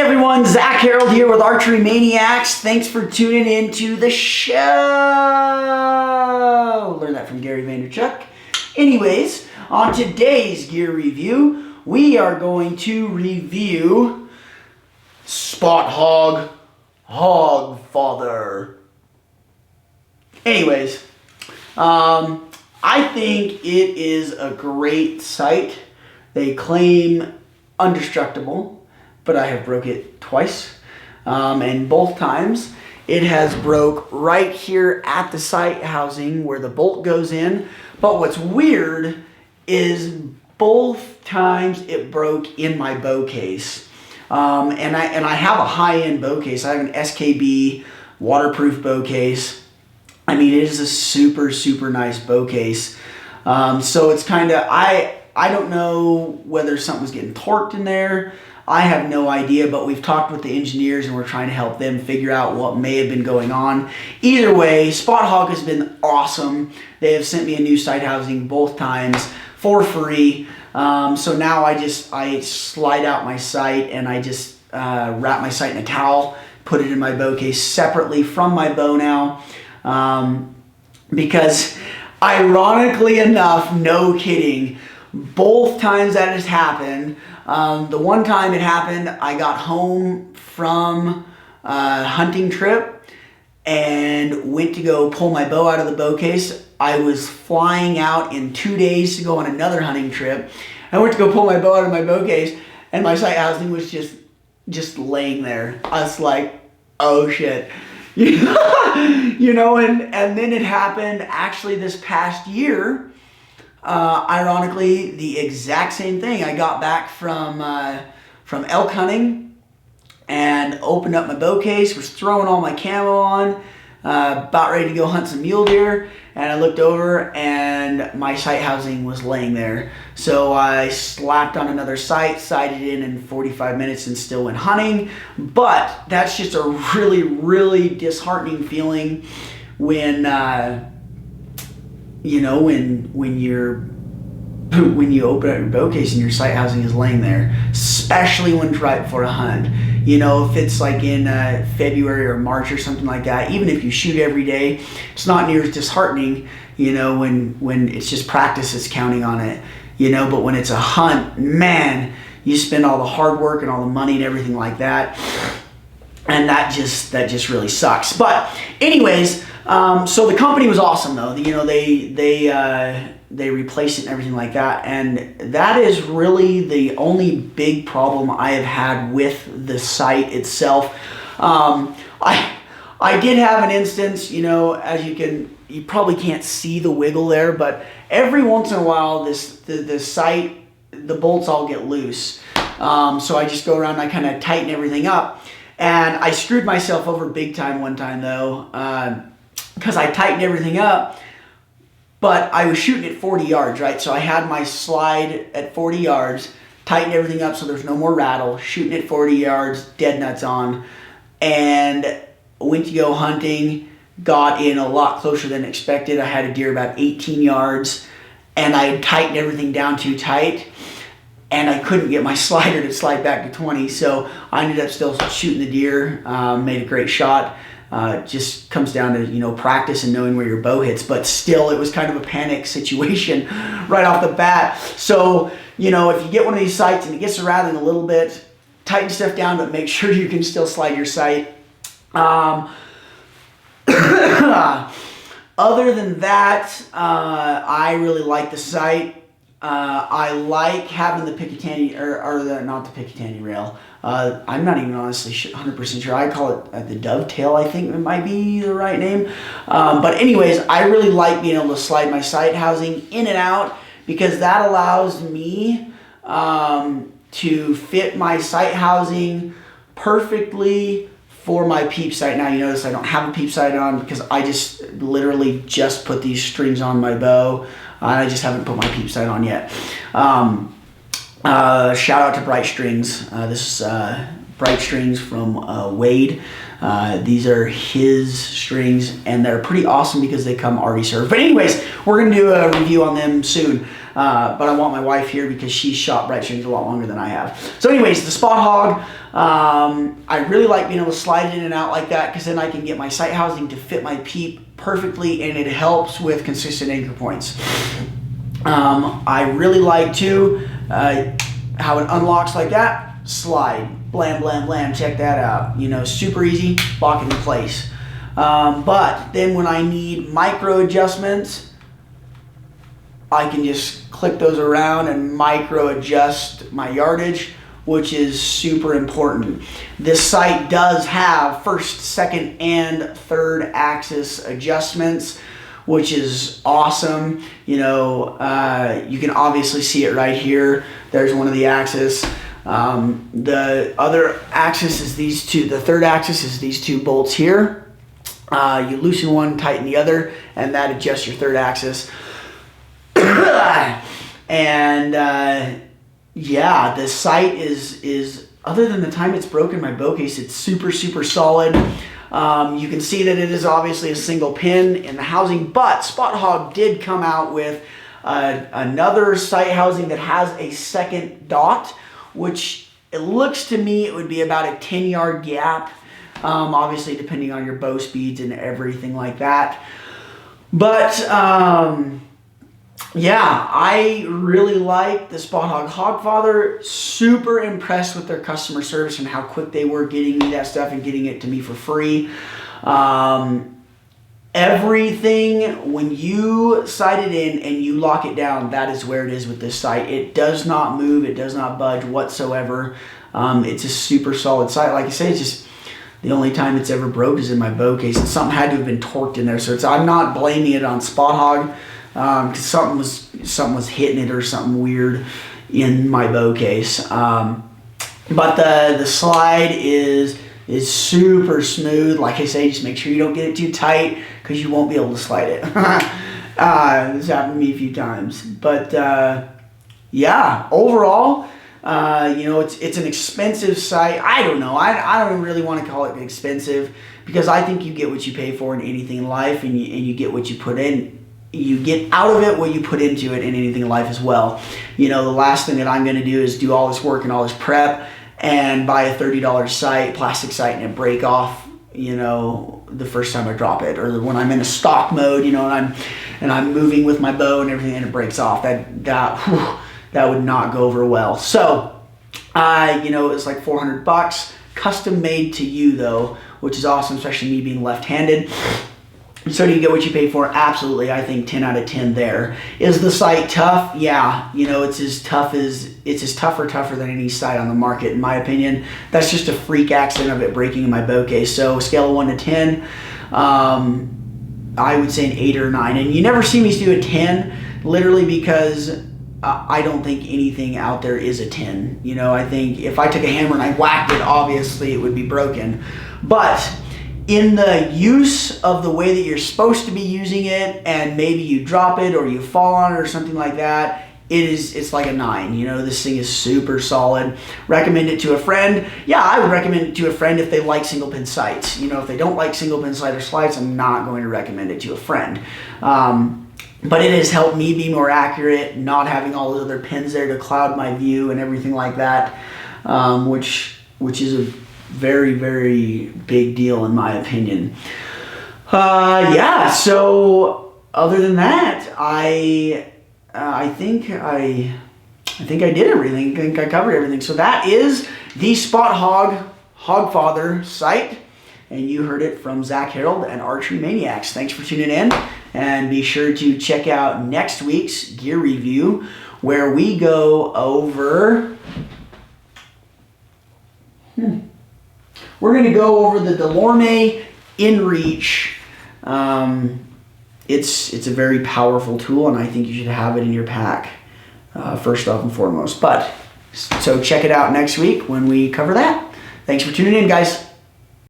everyone, Zach Herold here with Archery Maniacs. Thanks for tuning in to the show. Learned that from Gary Vaynerchuk. Anyways, on today's gear review, we are going to review HOGG Hogg Father. Anyways, I think it is a great sight. They claim indestructible, but I have broke it twice, and both times it has broke right here at the sight housing where the bolt goes in. But what's weird is both times it broke in my bow case, and I have a high-end bow case. I have an SKB waterproof bow case. I mean, it is a super nice bow case. So it's kind of, I don't know whether something's getting torqued in there. I have no idea, but we've talked with the engineers and we're trying to help them figure out what may have been going on. Either way, HOGG has been awesome. They have sent me a new sight housing both times for free. So now I slide out my sight and I just wrap my sight in a towel, put it in my bow case separately from my bow now. Because ironically enough, no kidding, both times that has happened, the one time it happened, I got home from a hunting trip and went to go pull my bow out of the bow case. I was flying out in 2 days to go on another hunting trip. I went to go pull my bow out of my bow case and my sight housing was just laying there. I was like, oh shit. You know, and then it happened actually this past year. Ironically, the exact same thing. I got back from elk hunting and opened up my bow case, was throwing all my camo on, about ready to go hunt some mule deer, and I looked over and my sight housing was laying there. So I slapped on another sight, sighted in 45 minutes and still went hunting. But that's just a really disheartening feeling when you know, when you open up your bow case and your sight housing is laying there, especially when it's right before a hunt. You know, if it's like in February or March or something like that, even if you shoot every day, it's not near as disheartening, you know, when it's just practice that's counting on it, you know. But when it's a hunt, man, you spend all the hard work and all the money and everything like that, and that just really sucks. But anyways, so the company was awesome though. You know, they replaced it and everything like that, and that is really the only big problem I have had with the sight itself. I did have an instance, you know, as you probably can't see the wiggle there, but every once in a while the sight, the bolts all get loose. So I just go around and I kind of tighten everything up, and I screwed myself over big time one time though, because I tightened everything up. But I was shooting at 40 yards, right? So I had my slide at 40 yards, tightened everything up so there's no more rattle, shooting at 40 yards, dead nuts on, and went to go hunting, got in a lot closer than expected. I had a deer about 18 yards, and I had tightened everything down too tight, and I couldn't get my slider to slide back to 20, so I ended up still shooting the deer, made a great shot. Just comes down to, you know, practice and knowing where your bow hits, but still it was kind of a panic situation right off the bat. So, you know, if you get one of these sights and it gets to rattling a little bit, tighten stuff down, but make sure you can still slide your sight. Other than that, I really like the sight. I like having the Picatinny, not the Picatinny rail. I'm not even honestly 100% sure. I call it the dovetail, I think it might be the right name. But anyways, I really like being able to slide my sight housing in and out, because that allows me to fit my sight housing perfectly for my Peep sight. Now you notice I don't have a Peep sight on because I just literally just put these strings on my bow. I just haven't put my Peep sight on yet. Shout out to Bright Strings. This is Bright Strings from Wade. These are his strings, and they're pretty awesome because they come already served. But anyways, we're going to do a review on them soon. but I want my wife here because she's shot bright strings a lot longer than I have. So anyways, the Spot Hogg, I really like being able to slide it in and out like that because then I can get my sight housing to fit my Peep perfectly, and it helps with consistent anchor points. I really like too how it unlocks like that. Slide, blam, blam, blam, check that out. You know, super easy, lock it in place. But then when I need micro adjustments, I can just click those around and micro adjust my yardage, which is super important. This sight does have first, second, and third axis adjustments, which is awesome. You know, you can obviously see it right here. There's one of the axes. The other axis is these two. The third axis is these two bolts here. You loosen one, tighten the other, and that adjusts your third axis. And yeah, the sight is other than the time it's broken my bow case, it's super, super solid. You can see that it is obviously a single pin in the housing, but Spot Hogg did come out with another sight housing that has a second dot, which it looks to me it would be about a 10-yard gap. Obviously depending on your bow speeds and everything like that. But yeah, I really like the Spot Hogg Hogg Father. Super impressed with their customer service and how quick they were getting me that stuff and getting it to me for free. Everything, when you sight it in and you lock it down, that is where it is with this sight. It does not move, it does not budge whatsoever. It's a super solid sight. Like I say, it's just the only time it's ever broke is in my bow case, and something had to have been torqued in there. So I'm not blaming it on Spot Hogg because something was hitting it or something weird in my bow case. But the slide is super smooth. Like I say, just make sure you don't get it too tight because you won't be able to slide it. This happened to me a few times. But yeah, overall, you know, it's an expensive sight. I don't know. I don't really want to call it expensive because I think you get what you pay for in anything in life, and you get what you put in. You get out of it what you put into it in anything in life as well. You know, the last thing that I'm going to do is do all this work and all this prep and buy a $30 sight, plastic sight, and it break off, you know, the first time I drop it, or when I'm in a stock mode, you know, and I'm moving with my bow and everything, and it breaks off. That would not go over well. So, you know, it's like $400, custom made to you though, which is awesome, especially me being left-handed. So do you get what you pay for? Absolutely. I think 10 out of 10 there. Is the sight tough? Yeah. You know, it's as tough or tougher than any sight on the market, in my opinion. That's just a freak accident of it breaking in my bow case. So scale of 1 to 10, I would say an 8 or 9. And you never see me do a 10, literally because I don't think anything out there is a 10. You know, I think if I took a hammer and I whacked it, obviously it would be broken. But in the use of the way that you're supposed to be using it, and maybe you drop it or you fall on it or something like that, it's like a 9. You know, this thing is super solid. Recommend it to a friend? Yeah, I would recommend it to a friend if they like single pin sights. You know, if they don't like single pin sight or slides, I'm not going to recommend it to a friend. But it has helped me be more accurate, not having all those other pins there to cloud my view and everything like that, which is a very, very big deal in my opinion. Yeah, so other than that, I think I did everything. I think I covered everything. So that is the Spot Hogg Hogg Father sight, and you heard it from Zach Herold and Archery Maniacs. Thanks for tuning in, and be sure to check out next week's gear review where we go over. We're going to go over the Delorme InReach. It's a very powerful tool, and I think you should have it in your pack, first off and foremost. But so check it out next week when we cover that. Thanks for tuning in, guys.